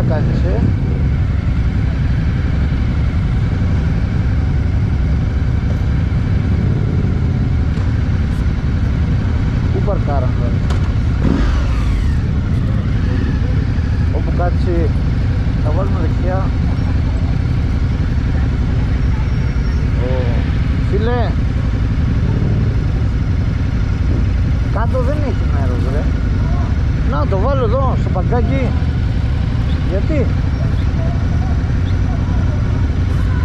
κάνεις, Πού παρκάραν τώρα? Όπου κάτσει θα βάλουμε δεξιά. Φίλε, κάτω δεν έχει μέρος ρε. Να το βάλω εδώ στο παγκάκι. Γιατί?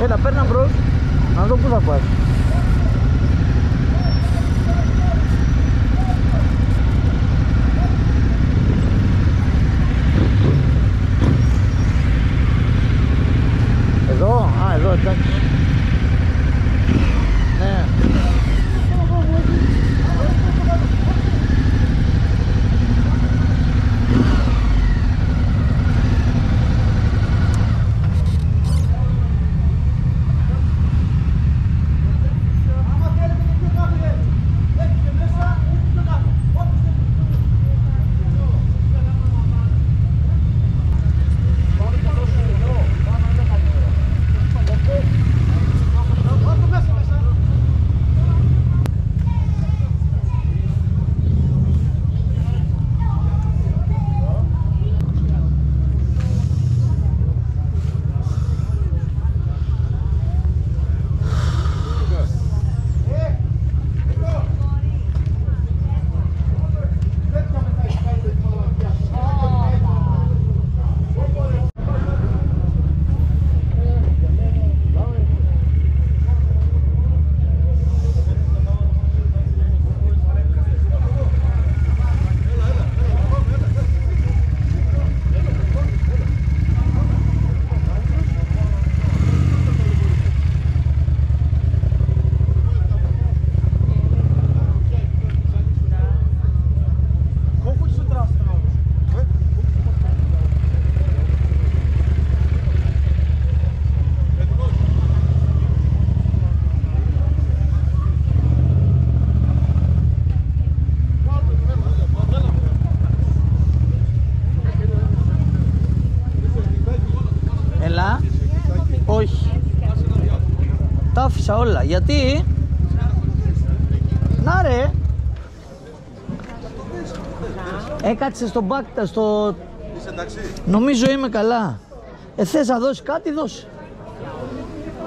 Έλα παίρνα μπρος. Να δω πού θα πας. Εδώ, α εδώ εντάξει. Ναι. Όχι. Τα άφησα όλα. Γιατί? Να ρε. Έκατσε στον μπάκτα στο... Είσαι εντάξει? Νομίζω είμαι καλά. Θες να δώσει κάτι, δώσει.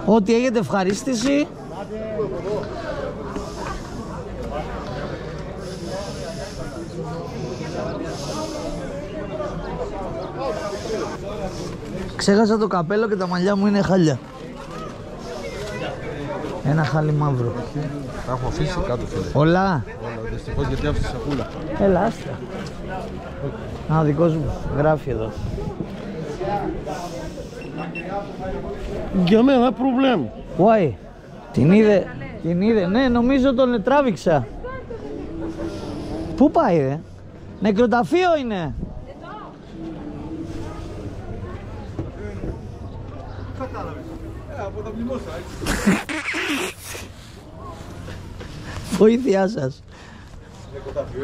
Ό,τι έχετε ευχαρίστηση. Ξέχασα το καπέλο και τα μαλλιά μου είναι χάλια. Ένα χάλι μαύρο. Τα έχω αφήσει κάτω, φίλε. Όλα. Δυστυχώς γιατί άφησε σακούλα. Έλα, άστα. Α, ο δικός μου γράφει εδώ. Για μένα προβλέμ. Why? Την είδε, ναι, νομίζω τον τράβηξα. Πού πάει ρε? Νεκροταφείο είναι. Από τα μνημόσα, Βοήθειά σας.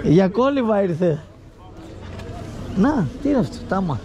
Για κόλληβα ήρθε. Να, τι είναι αυτό, τάμα.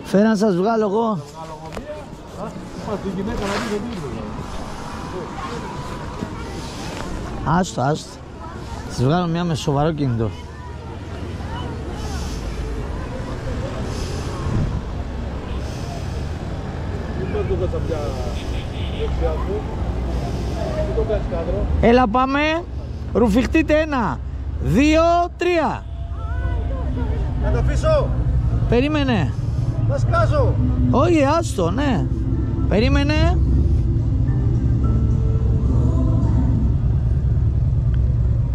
Φέρα να σας βγάλω εγώ. Άστο, άστο. Σας βγάλω μια με σοβαρό κινητό. Έλα πάμε. Ρουφιχτείτε 1, 2, 3. Να το αφήσω. Περίμενε. Θα σκάσω. Όχι, άστο, ναι. Περίμενε.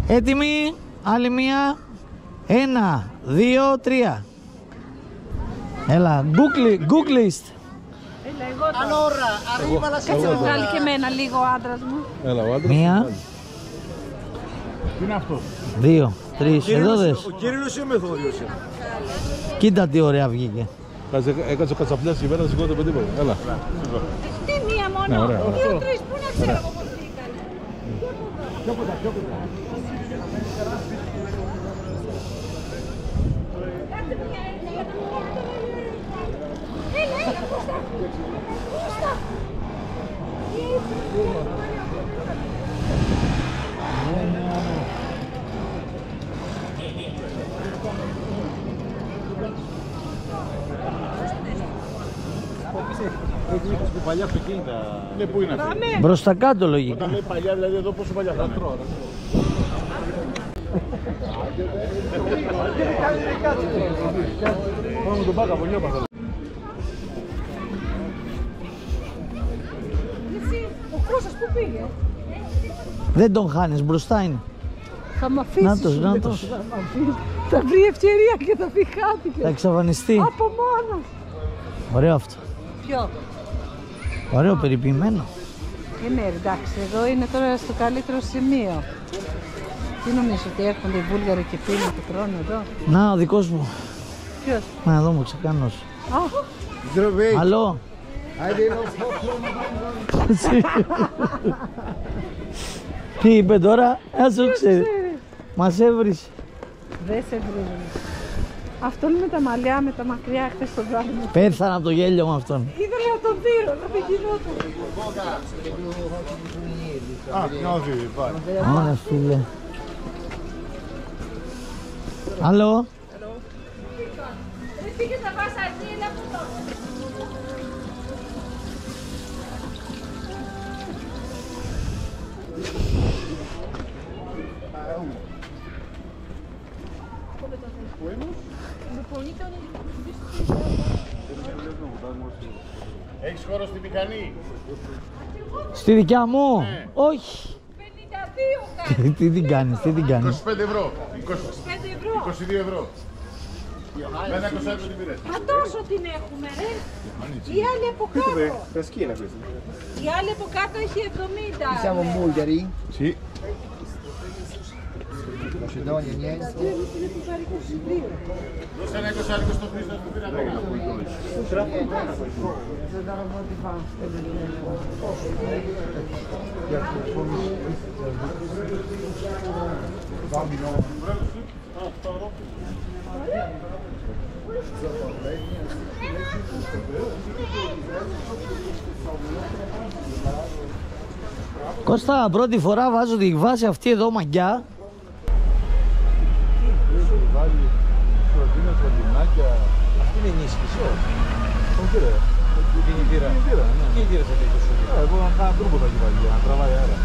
Έτοιμοι. Άλλη μία. 1, 2, 3. Έλα. Googlist. Allora, arriva la Κάτσε με βγάλει και εμένα λίγο ο άντρας μου. Έλα, ο άντρας. Μία. Τι είναι αυτό? 2, 3. Εδώ δες. Ο Κύριλλος ή ο Μεθόδιος? Κοίτα τι ωραία βγήκε. Έκατσε ο Κατσαπλιάς και πέρα, δεν σηκώνεται με τίποτα. Έλα. Τι μία Ναι, μόνο. ωραία. 2-3, πού να ξέρω εγώ πώς βγήκανε. Κάτσε μια έτσι για το μόντο. Έλα, Κώστα. Κώστα. Έτσι που παλιά αυτοκίνητα. Ναι, πού είναι αυτή? Μπροστά κάτω λογικά. Όταν λέει παλιά, δηλαδή εδώ πόσο παλιά θα είναι? Πάμε με τον Πάκα, από νιώπα. Εσύ, ο Κώστας πού πήγε? Δεν τον χάνεις, μπροστά είναι. Θα μ' αφήσεις. Νάτος, σου λέω, νάτος. θα μ' αφήσεις. Θα βρει ευκαιρία και θα πει χάθηκε. Θα εξαφανιστεί. Από μόνος. Ωραίο αυτό. Ποιο? Ωραίο, περιποιημένο. Ναι, εντάξει, εδώ είναι τώρα στο καλύτερο σημείο. Τι νομίζω ότι έρχονται οι Βούλγαροι και πίνουν του χρόνου εδώ? Να, ο δικός μου. Ποιος? Να, εδώ μου ξεκάνος. Α, Здравей! Αλλό. Τι είπε τώρα, ας το ξέρει. Μας έβρισε. δεν σε βρίζουν. Αυτόν με τα μαλλιά, με τα μακριά, χθες το βράδυ. Πέθανα από το γέλιο με αυτόν. Ήθελα να τον δίνω, να μην γινόταν. Α, νιώθει, πάει. Ωραία φίλε. Αλλό. Δεν πήγες να πας αρκεί, έλα από εδώ. Έχεις χώρο στη μηχανή? Στη δικιά μου. Όχι. 52 κάνει. Τι την κάνεις, τι την κάνεις. 25 ευρώ. 5 ευρώ. 22 ευρώ. Με ένα 20 ευρώ την πήρες. Μα τόσο την έχουμε, ρε. Η άλλη από κάτω. Η άλλη από κάτω έχει 70. Siamo bulgari, Sì. Macedonia, niente. Δώσε ένα 20 ευρώ στο Χρήστο που πήρα 10. Κώστα, πρώτη φορά βάζω τη βάση αυτή εδώ μαγιά. Βάλει σορτίνα, σορτινάκια. Αυτή είναι ενίσχυση, όχι. Όχι ρε. Κινητήρα. Κινητήρα, ναι. Κινητήρα σε τέτοιο σου. Εγώ να κάνω τρόπο θα έχει βάλει για να τραβάει αέρα.